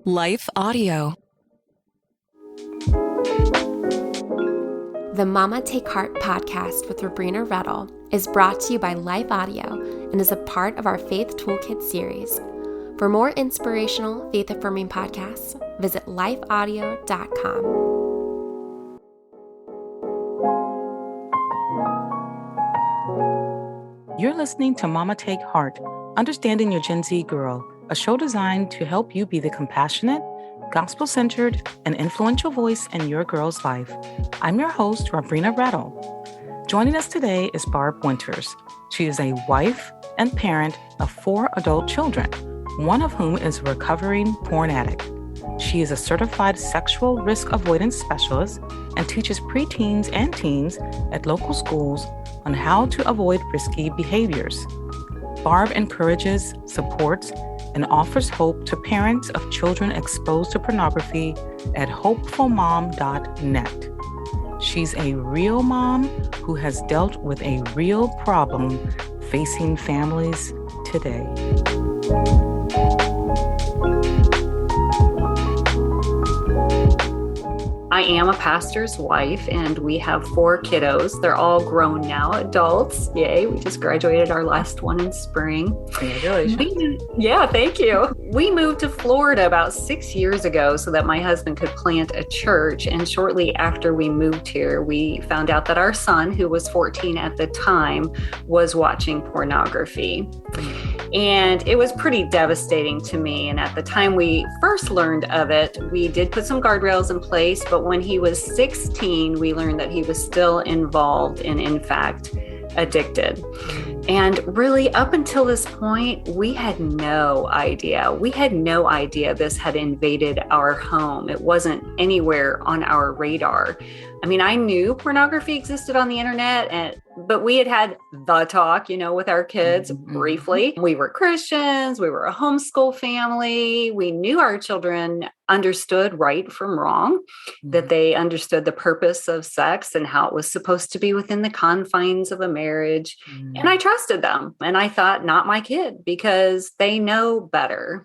Life Audio. The Mama Take Heart podcast with Robrenna and Barb is brought to you by Life Audio and is a part of our Faith Toolkit series. For more inspirational, faith-affirming podcasts, visit lifeaudio.com. You're listening to Mama Take Heart, Understanding Your Gen Z Girl, a show designed to help you be the compassionate, gospel-centered, and influential voice in your girl's life. I'm your host, Robrenna and Barb. Joining us today is Barb Winters. She is a wife and parent of 4 adult children, one of whom is a recovering porn addict. She is a certified sexual risk avoidance specialist and teaches preteens and teens at local schools on how to avoid risky behaviors. Barb encourages, supports, and offers hope to parents of children exposed to pornography at hopefulmom.net. She's a real mom who has dealt with a real problem facing families today. I am a pastor's wife, and we have 4 kiddos. They're all grown now, adults. Yay, we just graduated our last one in spring. Congratulations. Yeah, thank you. We moved to Florida about 6 years ago so that my husband could plant a church. And shortly after we moved here, we found out that our son, who was 14 at the time, was watching pornography. And it was pretty devastating to me. And at the time we first learned of it, we did put some guardrails in place. But when he was 16, we learned that he was still involved and, in fact, addicted. And really, up until this point, we had no idea. We had no idea this had invaded our home. It wasn't anywhere on our radar. I mean, I knew pornography existed on the internet, but we had the talk, with our kids briefly. We were Christians. We were a homeschool family. We knew our children understood right from wrong, that they understood the purpose of sex and how it was supposed to be within the confines of a marriage. And I trusted them. And I thought, not my kid, because they know better.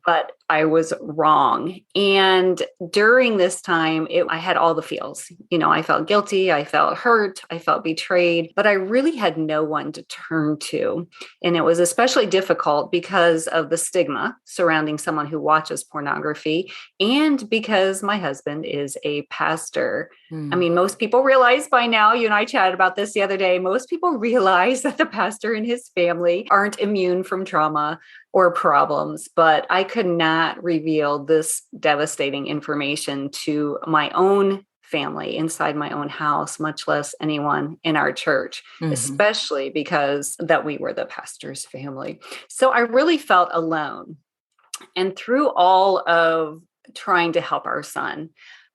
But I was wrong. And during this time, I had all the feels. I felt guilty. I felt hurt. I felt betrayed, but I really had no one to turn to. And it was especially difficult because of the stigma surrounding someone who watches pornography and because my husband is a pastor. I mean, most people realize by now, you and I chatted about this the other day, most people realize that the pastor and his family aren't immune from trauma or problems, but I could not reveal this devastating information to my own family inside my own house, much less anyone in our church, especially because that we were the pastor's family. So I really felt alone. And through all of trying to help our son,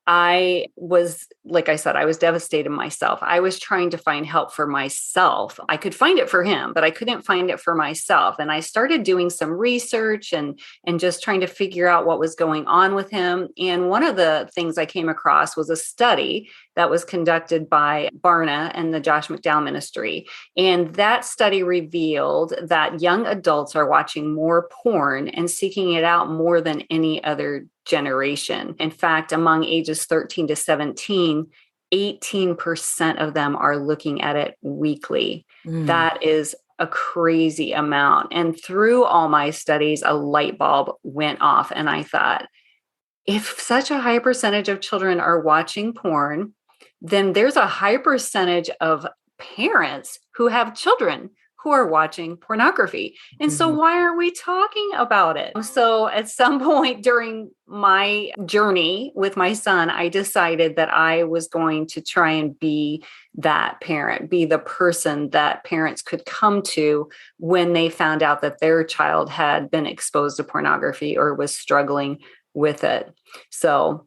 I was, like I said, I was devastated myself. I was trying to find help for myself. I could find it for him, but I couldn't find it for myself. And I started doing some research and just trying to figure out what was going on with him. And one of the things I came across was a study that was conducted by Barna and the Josh McDowell Ministry. And that study revealed that young adults are watching more porn and seeking it out more than any other generation. In fact, among ages 13 to 17, 18% of them are looking at it weekly. That is a crazy amount. And through all my studies, a light bulb went off. And I thought, if such a high percentage of children are watching porn, then there's a high percentage of parents who have children who are watching pornography. And so why aren't we talking about it? So at some point during my journey with my son, I decided that I was going to try and be that parent, be the person that parents could come to when they found out that their child had been exposed to pornography or was struggling with it. So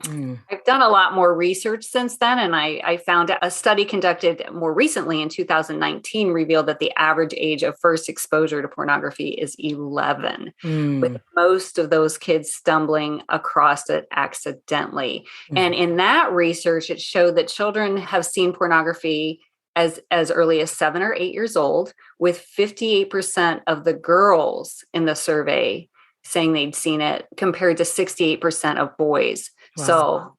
I've done a lot more research since then, and I found a study conducted more recently in 2019 revealed that the average age of first exposure to pornography is 11, with most of those kids stumbling across it accidentally. And in that research, it showed that children have seen pornography as early as 7 or 8 years old, with 58% of the girls in the survey saying they'd seen it compared to 68% of boys. Wow. So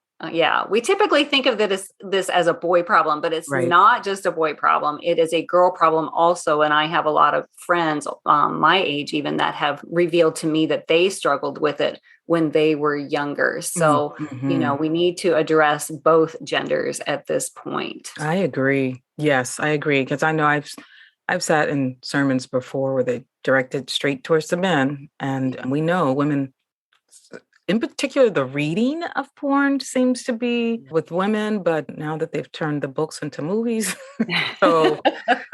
we typically think of this as a boy problem, but it's Right. not just a boy problem. It is a girl problem also. And I have a lot of friends my age even that have revealed to me that they struggled with it when they were younger. So, we need to address both genders at this point. I agree. Yes, I agree. Because I know I've sat in sermons before where they directed straight towards the men. And we know women, in particular, the reading of porn seems to be with women, but now that they've turned the books into movies. So,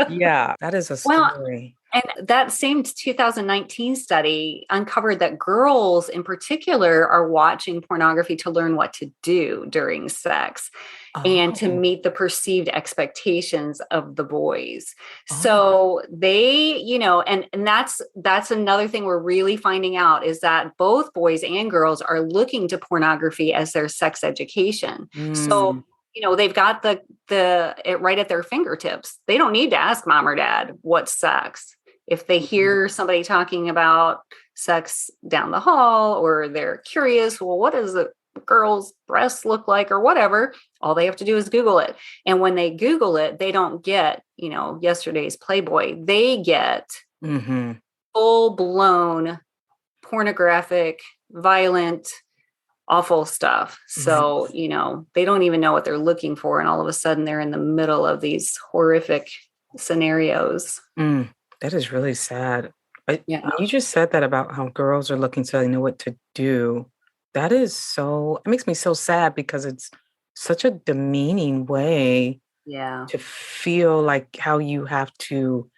yeah, that is a story. And that same 2019 study uncovered that girls in particular are watching pornography to learn what to do during sex and to meet the perceived expectations of the boys. So they, and that's another thing we're really finding out is that both boys and girls are looking to pornography as their sex education. So they've got it right at their fingertips. They don't need to ask mom or dad what's sex. If they hear somebody talking about sex down the hall, or they're curious, well, what does a girl's breasts look like or whatever, all they have to do is Google it. And when they Google it, they don't get, yesterday's Playboy. They get full-blown pornographic, violent, awful stuff. So, they don't even know what they're looking for. And all of a sudden they're in the middle of these horrific scenarios. That is really sad. You just said that about how girls are looking so they know what to do. That is it makes me so sad because it's such a demeaning way to feel like how you have to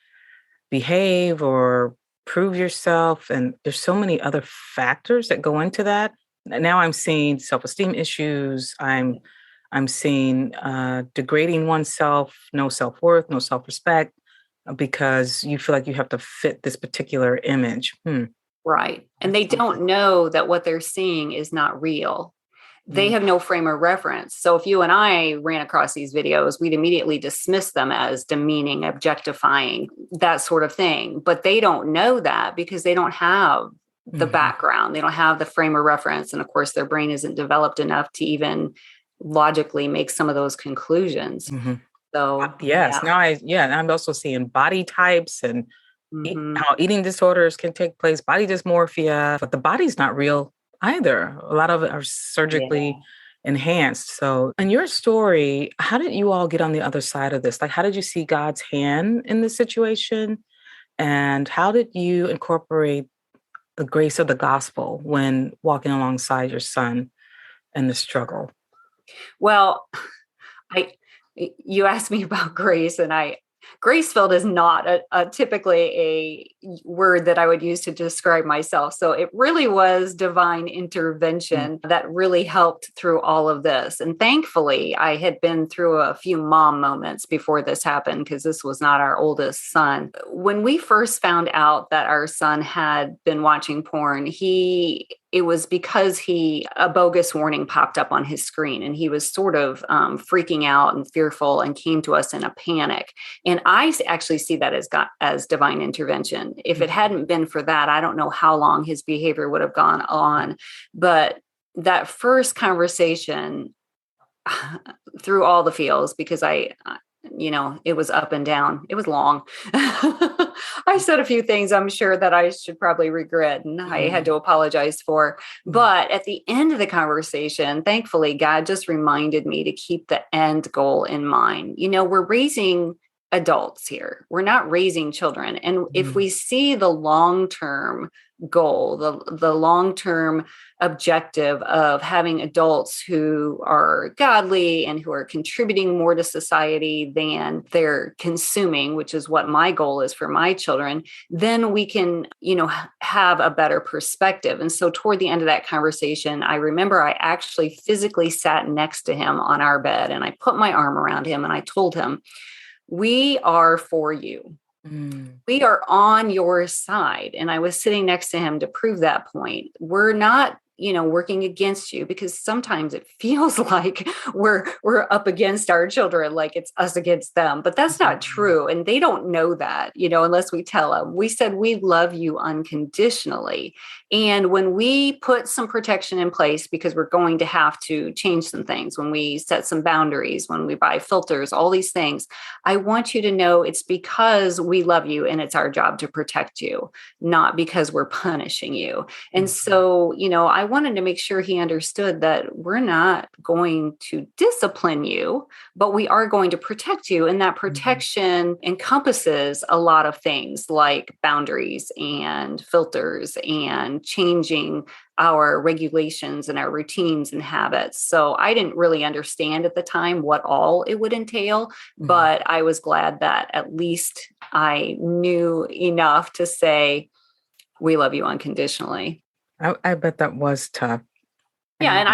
behave or prove yourself. And there's so many other factors that go into that. Now I'm seeing self-esteem issues. I'm seeing degrading oneself, no self-worth, no self-respect, because you feel like you have to fit this particular image. Right. And they don't know that what they're seeing is not real. They have no frame of reference. So if you and I ran across these videos, we'd immediately dismiss them as demeaning, objectifying, that sort of thing. But they don't know that because they don't have the background. They don't have the frame of reference. And of course, their brain isn't developed enough to even logically make some of those conclusions. So yes, now I'm also seeing body types and how eating disorders can take place, body dysmorphia, but the body's not real either. A lot of it are surgically enhanced. So in your story, how did you all get on the other side of this? Like, how did you see God's hand in this situation? And how did you incorporate the grace of the gospel when walking alongside your son in the struggle? Well, you asked me about grace, and grace-filled is not typically a word that I would use to describe myself. So it really was divine intervention that really helped through all of this. And thankfully, I had been through a few mom moments before this happened, because this was not our oldest son. When we first found out that our son had been watching porn, it was because a bogus warning popped up on his screen, and he was sort of freaking out and fearful and came to us in a panic. And I actually see that as divine intervention. If it hadn't been for that, I don't know how long his behavior would have gone on. But that first conversation through all the feels, because it was up and down. It was long. I said a few things I'm sure that I should probably regret and I had to apologize for. But at the end of the conversation, thankfully, God just reminded me to keep the end goal in mind. We're raising adults here. We're not raising children. And if we see the long-term goal, the long-term objective of having adults who are godly and who are contributing more to society than they're consuming, which is what my goal is for my children, then we can, have a better perspective. And so toward the end of that conversation, I remember I actually physically sat next to him on our bed, and I put my arm around him and I told him, "We are for you. We are on your side." And I was sitting next to him to prove that point. We're not working against you, because sometimes it feels like we're up against our children, like it's us against them, but that's not true. And they don't know that, unless we tell them. We said, we love you unconditionally. And when we put some protection in place, because we're going to have to change some things, when we set some boundaries, when we buy filters, all these things, I want you to know it's because we love you and it's our job to protect you, not because we're punishing you. And so, I wanted to make sure he understood that we're not going to discipline you, but we are going to protect you. And that protection encompasses a lot of things like boundaries and filters and changing our regulations and our routines and habits. So I didn't really understand at the time what all it would entail, but I was glad that at least I knew enough to say, we love you unconditionally. I bet that was tough. Yeah. And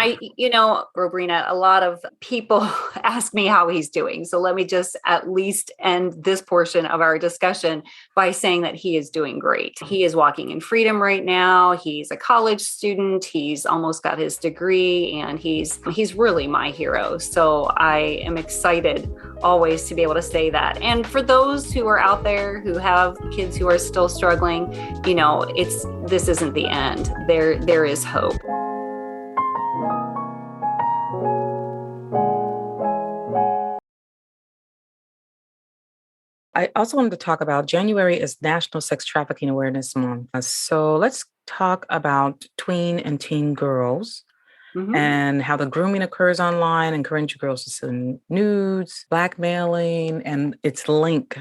Robrenna, a lot of people ask me how he's doing. So let me just at least end this portion of our discussion by saying that he is doing great. He is walking in freedom right now. He's a college student. He's almost got his degree, and he's really my hero. So I am excited always to be able to say that. And for those who are out there who have kids who are still struggling, this isn't the end. There is hope. I also wanted to talk about January is National Sex Trafficking Awareness Month. So let's talk about tween and teen girls and how the grooming occurs online, encouraging girls to send nudes, blackmailing, and its link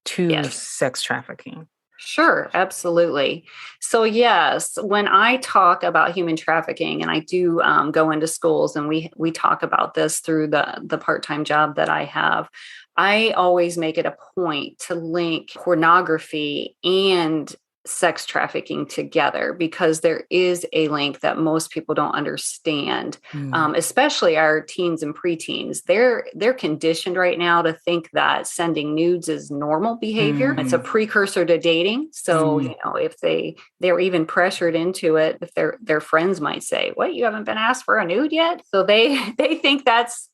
to sex trafficking. Sure, absolutely. So yes, when I talk about human trafficking, and I do go into schools, and we talk about this through the part-time job that I have, I always make it a point to link pornography and sex trafficking together, because there is a link that most people don't understand, especially our teens and preteens. They're conditioned right now to think that sending nudes is normal behavior. It's a precursor to dating. So, if they're even pressured into it, if their friends might say, "What, you haven't been asked for a nude yet?" So they think that's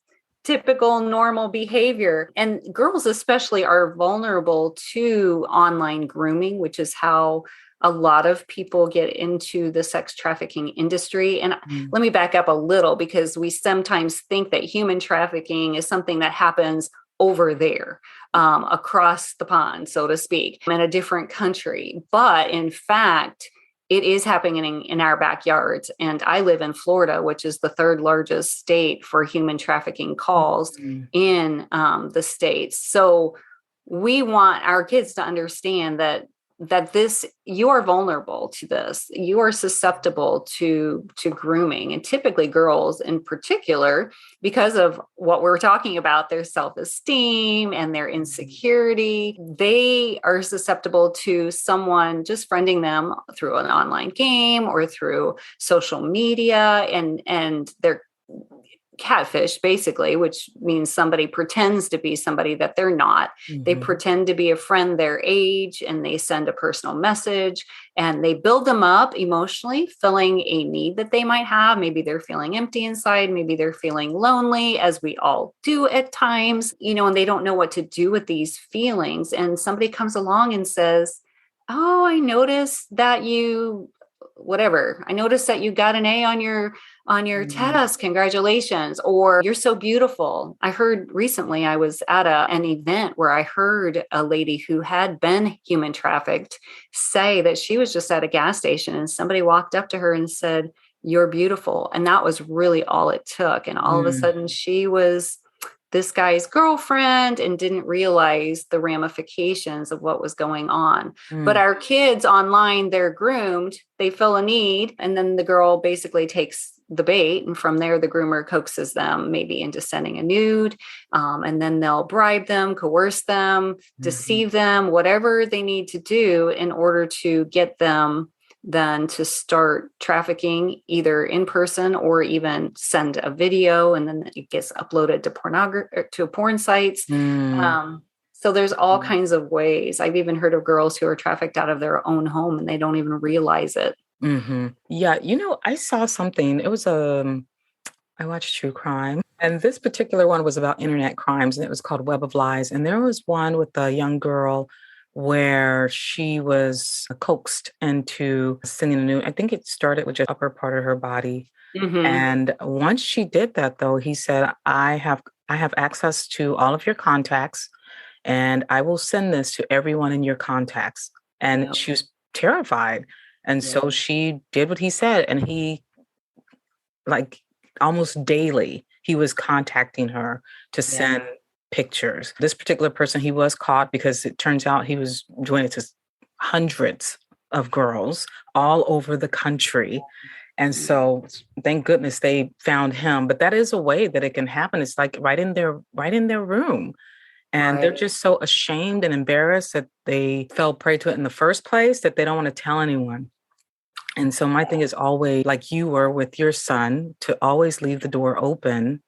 typical normal behavior. And girls especially are vulnerable to online grooming, which is how a lot of people get into the sex trafficking industry. And let me back up a little, because we sometimes think that human trafficking is something that happens over there, across the pond, so to speak, in a different country. But in fact, it is happening in our backyards. And I live in Florida, which is the third largest state for human trafficking calls in the States. So we want our kids to understand that you are vulnerable to this. You are susceptible to grooming, and typically girls in particular, because of what we're talking about, their self-esteem and their insecurity, they are susceptible to someone just friending them through an online game or through social media, and they're catfish, basically, which means somebody pretends to be somebody that they're not. They pretend to be a friend their age, and they send a personal message, and they build them up emotionally, filling a need that they might have. Maybe they're feeling empty inside. Maybe they're feeling lonely, as we all do at times, and they don't know what to do with these feelings. And somebody comes along and says, "Oh, I noticed that I noticed that you got an A on your test. Congratulations." Or, "You're so beautiful." I heard recently, I was at an event where I heard a lady who had been human trafficked say that she was just at a gas station, and somebody walked up to her and said, "You're beautiful." And that was really all it took. And all of a sudden she was this guy's girlfriend and didn't realize the ramifications of what was going on. But our kids online, they're groomed, they feel a need, and then the girl basically takes the bait. And from there, the groomer coaxes them maybe into sending a nude. And then they'll bribe them, coerce them, deceive them, whatever they need to do in order to get them then to start trafficking, either in person or even send a video, and then it gets uploaded to porn sites. So there's all kinds of ways. I've even heard of girls who are trafficked out of their own home and they don't even realize it. Yeah, I saw something. It was I watched true crime, and this particular one was about internet crimes, and it was called Web of Lies. And there was one with a young girl where she was coaxed into sending a new. I think it started with just upper part of her body, Mm-hmm. and once she did that, though, he said, "I have access to all of your contacts, and I will send this to everyone in your contacts." And Yep. she was terrified, and Yep. so she did what he said, and he like almost daily he was contacting her to send Yeah. pictures. This particular person, he was caught because it turns out he was doing it to hundreds of girls all over the country. And so thank goodness they found him. But that is a way that it can happen. It's like right in their room. And they're Right. just so ashamed and embarrassed that they fell prey to it in the first place that they don't want to tell anyone. And so my thing is always like you were with your son to always leave the door open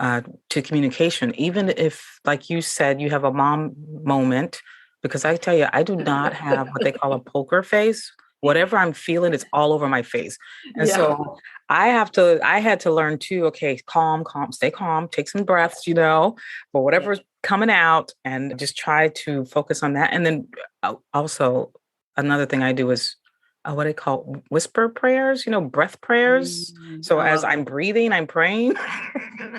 to communication, even if, like you said, you have a mom moment. Because I tell you, I do not have what they call a poker face. Whatever I'm feeling, it's all over my face. And Yeah. so I had to learn too, okay, calm, calm, stay calm, take some breaths, for Yeah. whatever's coming out and just try to focus on that. And then also another thing I do is what they call whisper prayers, breath prayers. So I as love I'm breathing, I'm praying.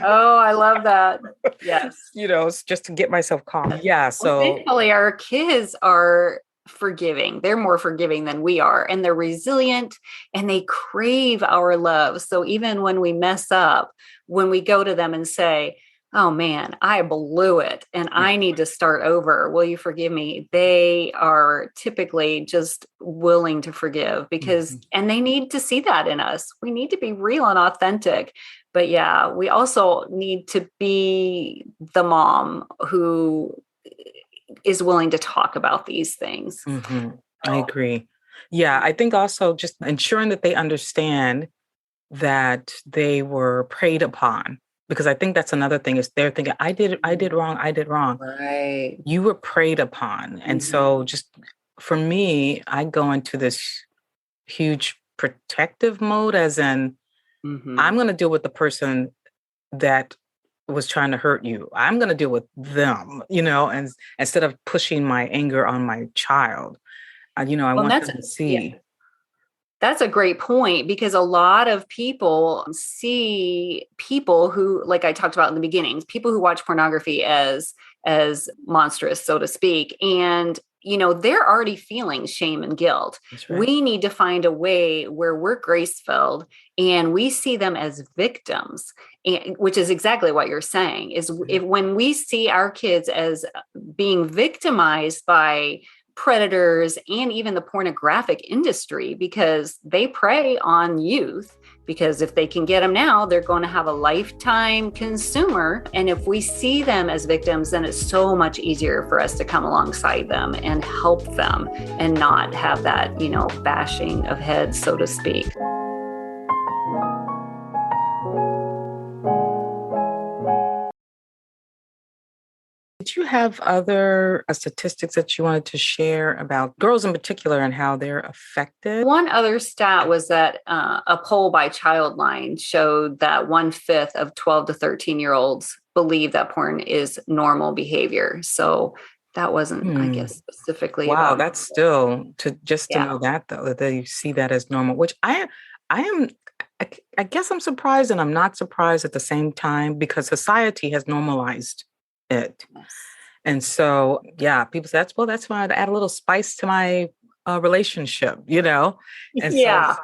Oh, I love that. Yes. It's just to get myself calm. Yeah. Well, So, thankfully, our kids are forgiving. They're more forgiving than we are, and they're resilient and they crave our love. So even when we mess up, when we go to them and say, "Oh man, I blew it and yeah. I need to start over. Will you forgive me?" They are typically just willing to forgive Mhm. and they need to see that in us. We need to be real and authentic. But yeah, we also need to be the mom who is willing to talk about these things. I Oh, agree. Yeah. I think also just ensuring that they understand that they were preyed upon, because I think that's another thing is they're thinking, I did wrong. I did wrong. right. You were preyed upon. And Mhm. so just for me, I go into this huge protective mode, as in, I'm Mhm. going to deal with the person that was trying to hurt you. I'm going to deal with them, and instead of pushing my anger on my child, I Well, want that's them to yeah, see. that's a great point because a lot of people see people who, like I talked about in the beginning, people who watch pornography as monstrous, so to speak, and they're already feeling shame and guilt. That's right. We need to find a way where we're grace filled and we see them as victims, which is exactly what you're saying. Is if when we see our kids as being victimized by predators and even the pornographic industry because they prey on youth, because if they can get them now they're going to have a lifetime consumer, and if we see them as victims then it's so much easier for us to come alongside them and help them and not have that bashing of heads, so to speak. Did you have other statistics that you wanted to share about girls in particular and how they're affected? One other stat was that a poll by Childline showed that 1/5 of 12 to 13-year-olds believe that porn is normal behavior. So that wasn't, I Hmm. guess, specifically Wow, about, that's still to yeah. know that though, that they see that as normal, which I am I guess I'm surprised and I'm not surprised at the same time because society has normalized it. Yes. And so, yeah, people say that's why I'd add a little spice to my relationship. And so, Yeah.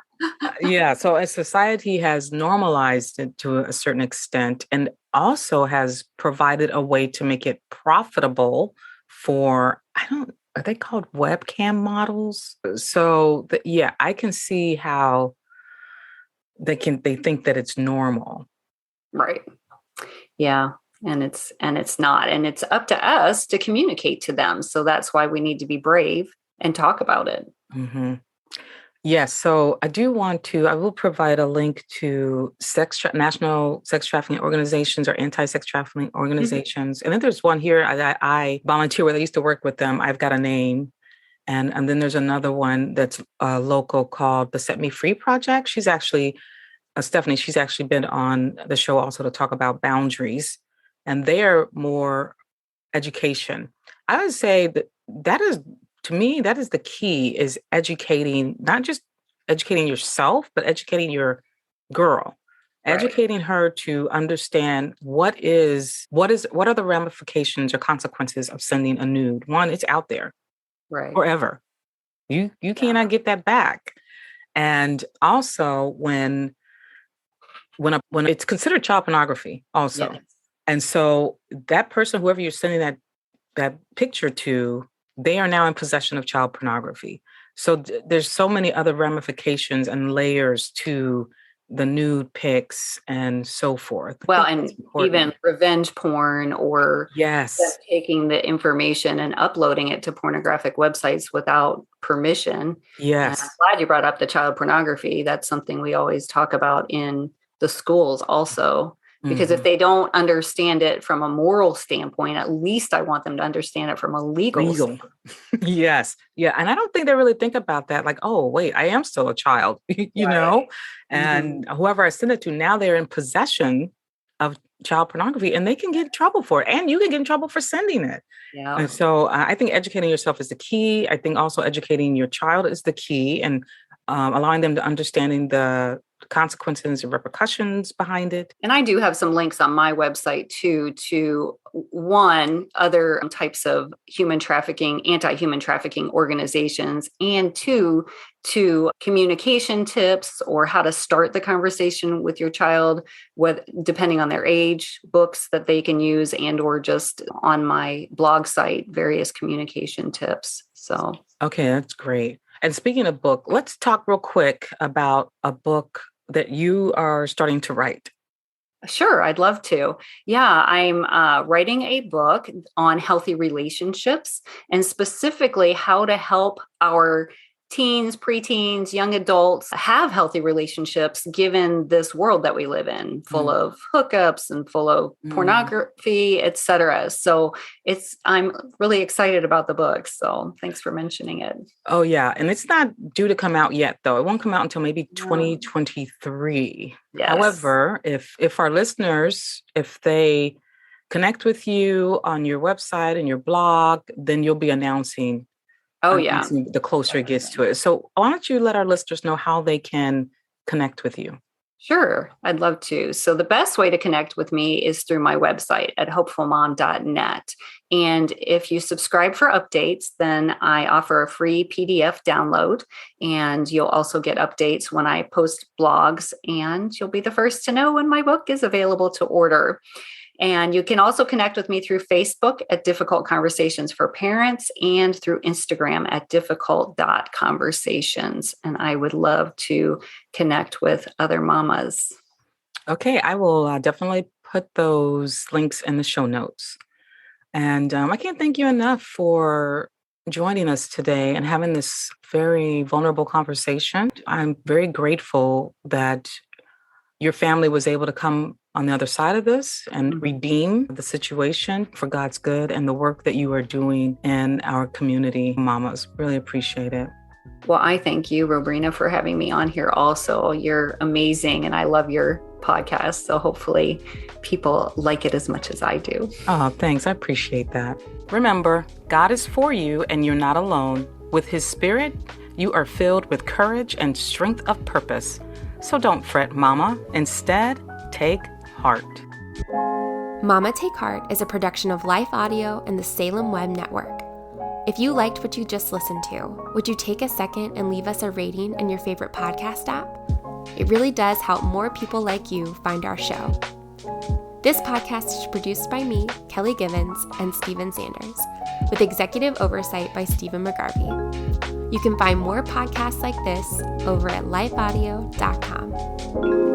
yeah, so as society has normalized it to a certain extent and also has provided a way to make it profitable for, are they called webcam models? So, yeah, I can see how they think that it's normal. Right. Yeah. And it's not. And it's up to us to communicate to them. So that's why we need to be brave and talk about it. Hmm. Yes, so I will provide a link to national sex trafficking organizations or anti-sex trafficking Mhm. organizations. And then there's one here that I volunteer with. I used to work with them. I've got a name. And then there's another one that's local called the Set Me Free Project. She's actually, Stephanie, she's actually been on the show also to talk about boundaries. And they're more education. I would say that is, to me, that is the key, is educating, not just educating yourself, but educating your girl, educating her to understand what are the ramifications or consequences of sending a nude. One, it's out there forever. You cannot get that back. And also when it's considered child pornography also. Yes. And so that person, whoever you're sending that picture to, they are now in possession of child pornography. So there's so many other ramifications and layers to the nude pics and so forth. Well, and even revenge porn, or taking the information and uploading it to pornographic websites without permission. Yes. And I'm glad you brought up the child pornography. That's something we always talk about in the schools also. Because if they don't understand it from a moral standpoint, at least I want them to understand it from a legal standpoint. Yes. Yeah. And I don't think they really think about that. Like, oh, wait, I am still a child, you know, and whoever I send it to, now they're in possession of child pornography, and they can get in trouble for it. And you can get in trouble for sending it. Yeah. And so I think educating yourself is the key. I think also educating your child is the key, and allowing them to understanding the consequences and repercussions behind it. And I do have some links on my website too, to one, other types of human trafficking, anti-human trafficking organizations, and two, to communication tips or how to start the conversation with your child, depending on their age, books that they can use, and or just on my blog site, various communication tips. So, okay, that's great. And speaking of book, let's talk real quick about a book that you are starting to write. Sure, I'd love to. Yeah, I'm writing a book on healthy relationships, and specifically how to help our teens, preteens, young adults have healthy relationships given this world that we live in, full of hookups and full of pornography, etc. So I'm really excited about the book. So thanks for mentioning it. Oh, yeah. And it's not due to come out yet, though. It won't come out until maybe 2023. Yes. However, if our listeners, if they connect with you on your website and your blog, then you'll be announcing the closer it gets to it. So why don't you let our listeners know how they can connect with you? Sure, I'd love to. So the best way to connect with me is through my website at hopefulmom.net. And if you subscribe for updates, then I offer a free PDF download, and you'll also get updates when I post blogs, and you'll be the first to know when my book is available to order. And you can also connect with me through Facebook at Difficult Conversations for Parents, and through Instagram at difficult.conversations. And I would love to connect with other mamas. Okay, I will definitely put those links in the show notes. And I can't thank you enough for joining us today and having this very vulnerable conversation. I'm very grateful that your family was able to come on the other side of this and redeem the situation for God's good, and the work that you are doing in our community. Mamas, really appreciate it. Well, I thank you, Robrenna, for having me on here also. You're amazing, and I love your podcast. So hopefully people like it as much as I do. Oh, thanks. I appreciate that. Remember, God is for you, and you're not alone. With His Spirit, you are filled with courage and strength of purpose. So don't fret, Mama. Instead, take heart. Mama Take Heart is a production of Life Audio and the Salem Web Network. If you liked what you just listened to, would you take a second and leave us a rating in your favorite podcast app? It really does help more people like you find our show. This podcast is produced by me, Kelly Givens, and Steven Sanders, with executive oversight by Stephen McGarvey. You can find more podcasts like this over at lifeaudio.com.